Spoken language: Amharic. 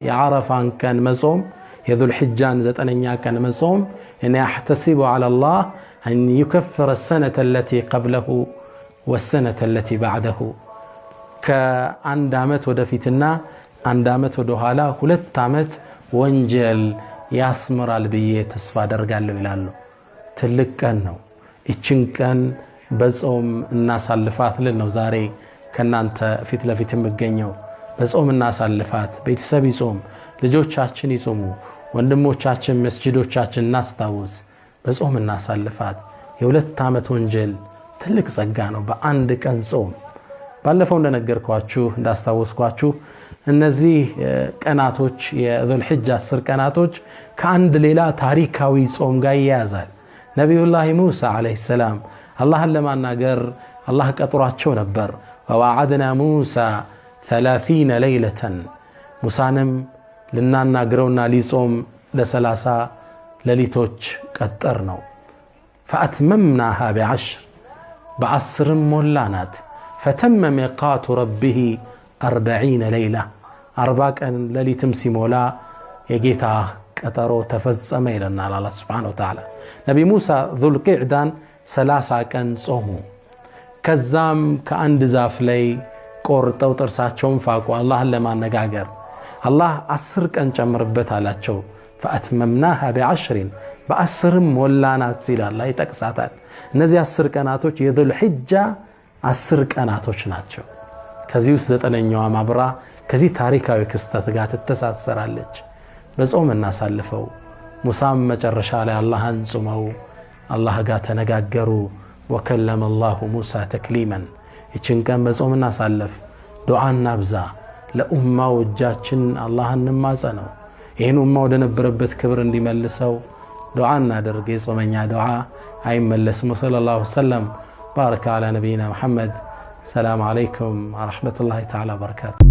የዓረፋን ቀን መጾም የዙል ሒጃን 9ኛ ቀን መጾም እኔ احتسب على الله ان يكفر السنه التي قبله والسنه التي بعده ከአንድ አመት ወደፊትና አንድ አመት ወደ ኋላ 2 አመት ወንጀል ያስምራል ብዬ ተስፋ አደርጋለሁ ይላሉ። ትልቅ ቀን ነው። እቺን ቀን በጾም እናሳልፋት ነው ዛሬ ከናንተ ፊት ለፊት የምገኘው። በጾም እናሳልፋት። ቤተሰብ ይጾም፣ ልጆቻችን ይጾሙ፣ ወንድሞቻችን መስጂዶቻችን እናስታውስ። በጾም እናሳልፋት። የ2 አመት ወንጀል ትልቅ ጸጋ ነው በአንድ ቀን ጾም። ባለፈው እንደነገርኳችሁ እንዳስታወስኳችሁ እነዚህ ቀናቶች የዙል ሒጃ 10 ቀናቶች ከአንድ ሌላ ታሪካዊ ጾም ጋር ይያዛል። ነብዩላህ ሙሳ አለይሂ ሰላም አላህን ለማናገር አላህ ቀጥሯቸው ነበር። ወዋዓድና ሙሳ 30 ليلة ሙሳንም ልናናግረውና ሊጾም ለ30 ሌሊቶች ቀጠር ነው። فأتممناها ب10 ب10 ሞላናት። فتم ميقات ربه 40 ليلة 40 ቀን ሌሊትም ሲሞላ የጌታ ቀጠሮ ተፈጸመ ይለናል አላህ Subhanahu Wa Ta'ala። ነብይ ሙሳ ዙል ቂዕዳን 30 ቀን ጾሙ። ከዛም ከአንድ ዛፍ ላይ ቆርጠው ጥርሳቸውን ፋቁ አላህን ለማነጋገር። አላህ 10 ቀን ጨምርበት አላቸው። فأتممناها ب10 በ10 ሞላናት ሲል አላህ ይጠቅሳታል። እነዚህ 10 ቀናቶች የዙል ሒጃ 10 ቀናቶች ናቸው። ከዚህ ውስጥ 9ኛዋ ማብራ ከዚህ ታሪካዊ ክስተት ጋር ተተሳሰራለች። በጾም እናሳልፈው። ሙሳም መጨረሻ ላይ አላህን ጾመው አላህ ጋር ተነጋገሩ። وكلم الله موسى تكليما ይችን ቀን በጾም እናሳልፍ። ዱዓና ብዛ። ለኡማው እጃችን አላህን እንማጸነው። ይሄን ኡማው ወደ ነበረበት ክብር እንዲመልሰው ዱዓ እናድርግ። የጾመኛ ዱዓ አይመለስም። ሰለላሁ ዐለይሂ ወሰለም ባረከ على نبينا محمد። السلام عليكم ورحمة الله تعالى وبركاته.